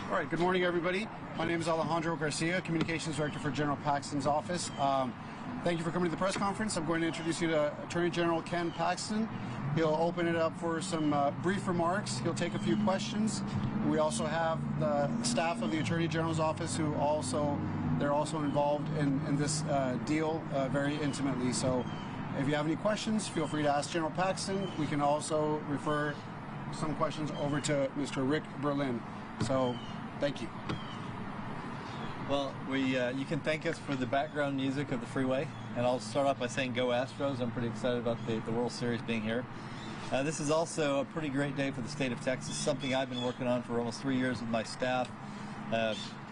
All right, good morning, everybody. My name is Alejandro Garcia, Communications Director for General Paxton's office. Thank you for coming to the press conference. I'm going to introduce you to Attorney General Ken Paxton. He'll open it up for some brief remarks. He'll take a few questions. We also have the staff of the Attorney General's office who they're also involved in this deal very intimately. So if you have any questions, feel free to ask General Paxton. We can also refer some questions over to Mr. Rick Berlin. So thank you. Well, you can thank us for the background music of the freeway, and I'll start off by saying go Astros. I'm pretty excited about the World Series being here. This is also a pretty great day for the state of Texas, something I've been working on for almost 3 years with my staff.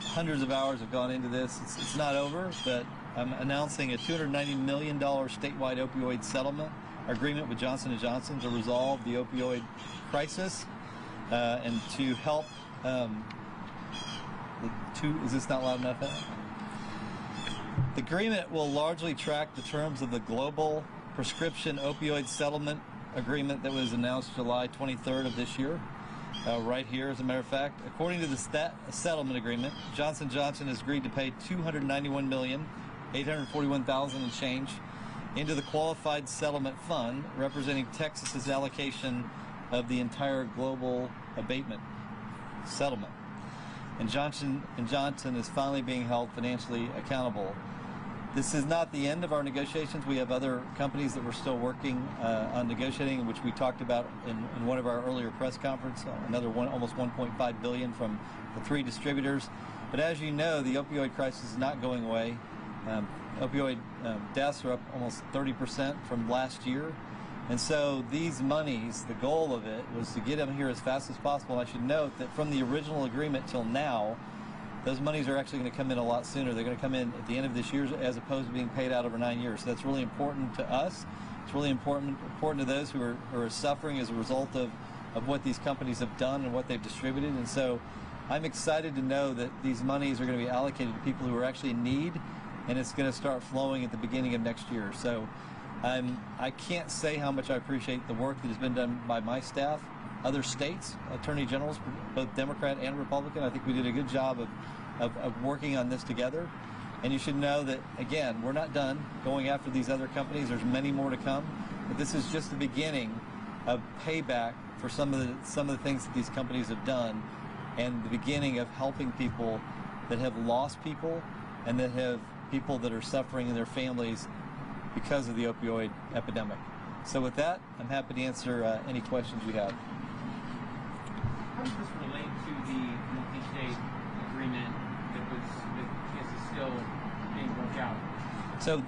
Hundreds of hours have gone into this. It's not over, but I'm announcing a $290 million statewide opioid settlement agreement with Johnson & Johnson to resolve the opioid crisis and to help is this not loud enough? The agreement will largely track the terms of the global prescription opioid settlement agreement that was announced July 23rd of this year, right here as a matter of fact. According to the settlement agreement, Johnson & Johnson has agreed to pay $291,841,000 and change into the qualified settlement fund, representing Texas's allocation of the entire global abatement settlement. And Johnson & Johnson is finally being held financially accountable. This is not the end of our negotiations. We have other companies that we're still working on negotiating, which we talked about in one of our earlier press conferences, almost $1.5 billion from the 3 distributors. But as you know, the opioid crisis is not going away. Opioid deaths are up almost 30% from last year. And so these monies, the goal of it was to get them here as fast as possible. And I should note that from the original agreement till now, those monies are actually going to come in a lot sooner. They're going to come in at the end of this year as opposed to being paid out over 9 years. So that's really important to us. It's really important to those who are suffering as a result of what these companies have done and what they've distributed. And so I'm excited to know that these monies are going to be allocated to people who are actually in need, and it's going to start flowing at the beginning of next year. So I can't say how much I appreciate the work that has been done by my staff, other states, attorney generals, both Democrat and Republican. I think we did a good job of working on this together. And you should know that, again, we're not done going after these other companies. There's many more to come. But this is just the beginning of payback for some of the things that these companies have done, and the beginning of helping people that have lost people and that have people that are suffering in their families because of the opioid epidemic. So with that, I'm happy to answer any questions you have. How does this relate to the multi-state agreement that is still being worked out? So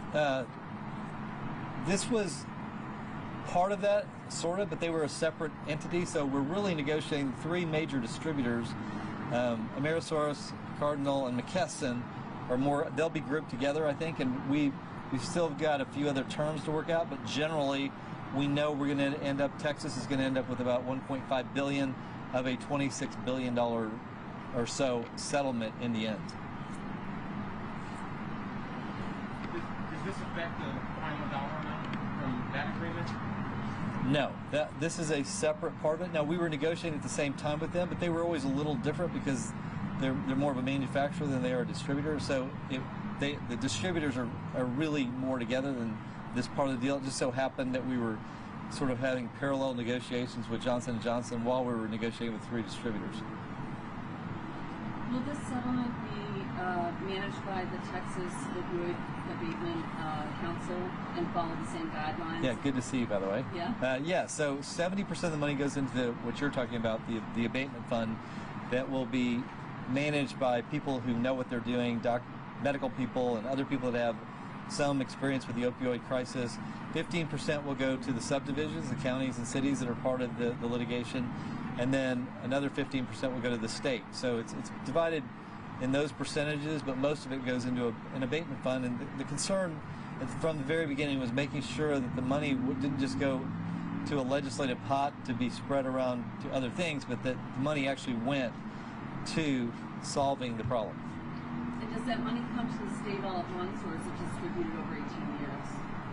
this was part of that, sort of, but they were a separate entity. So we're really negotiating 3 major distributors. Amerisource, Cardinal, and McKesson they'll be grouped together, I think, and we've still got a few other terms to work out, but generally we know we're going to end up, Texas is going to end up with about $1.5 billion of a $26 billion or so settlement in the end. Does this affect the final dollar amount from that agreement? No, this is a separate part of it. Now, we were negotiating at the same time with them, but they were always a little different because they're more of a manufacturer than they are a distributor. So the distributors are really more together than this part of the deal. It just so happened that we were sort of having parallel negotiations with Johnson & Johnson while we were negotiating with 3 distributors. Will this settlement be managed by the Texas Opioid Abatement Council and follow the same guidelines? Yeah, good to see you, by the way. Yeah? Yeah, so 70% of the money goes into what you're talking about, the abatement fund, that will be managed by people who know what they're doing, medical people and other people that have some experience with the opioid crisis. 15% will go to the subdivisions, the counties and cities that are part of the litigation, and then another 15% will go to the state. So it's divided in those percentages, but most of it goes into an abatement fund. And the concern from the very beginning was making sure that the money didn't just go to a legislative pot to be spread around to other things, but that the money actually went to solving the problem. And does that money come to the state all at once, or is it distributed over 18 years?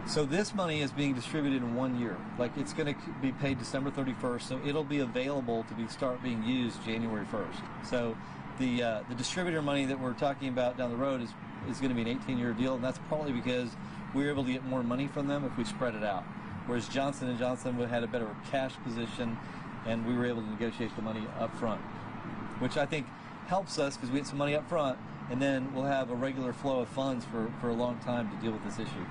So this money is being distributed in 1 year. Like, it's going to be paid December 31st, so it'll be available to start being used January 1st. So The distributor money that we're talking about down the road is going to be an 18-year deal, and that's partly because we were able to get more money from them if we spread it out. Whereas Johnson & Johnson had a better cash position, and we were able to negotiate the money up front, which I think helps us because we get some money up front, and then we'll have a regular flow of funds for a long time to deal with this issue.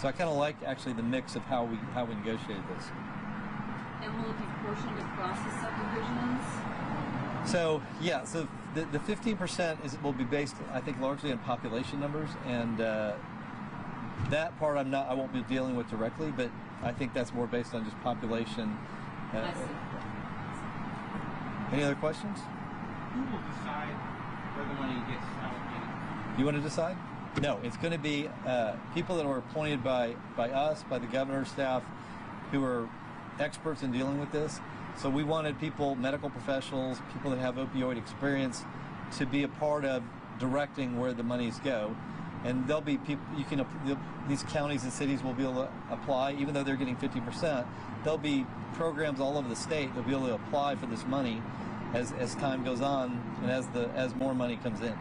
So I kind of like actually the mix of how we negotiated this. And will it be portioned across the subdivisions? So yeah, so the 15% will be based, I think, largely on population numbers, and that part I won't be dealing with directly, but I think that's more based on just population. I see. Any other questions? Who will decide where the money gets allocated? You want to decide? No, it's going to be people that are appointed by us, by the governor's staff, who are experts in dealing with this. So we wanted people, medical professionals, people that have opioid experience, to be a part of directing where the monies go. And there'll be people, these counties and cities will be able to apply, even though they're getting 50%. There'll be programs all over the state that'll be able to apply for this money as time goes on and as more money comes in.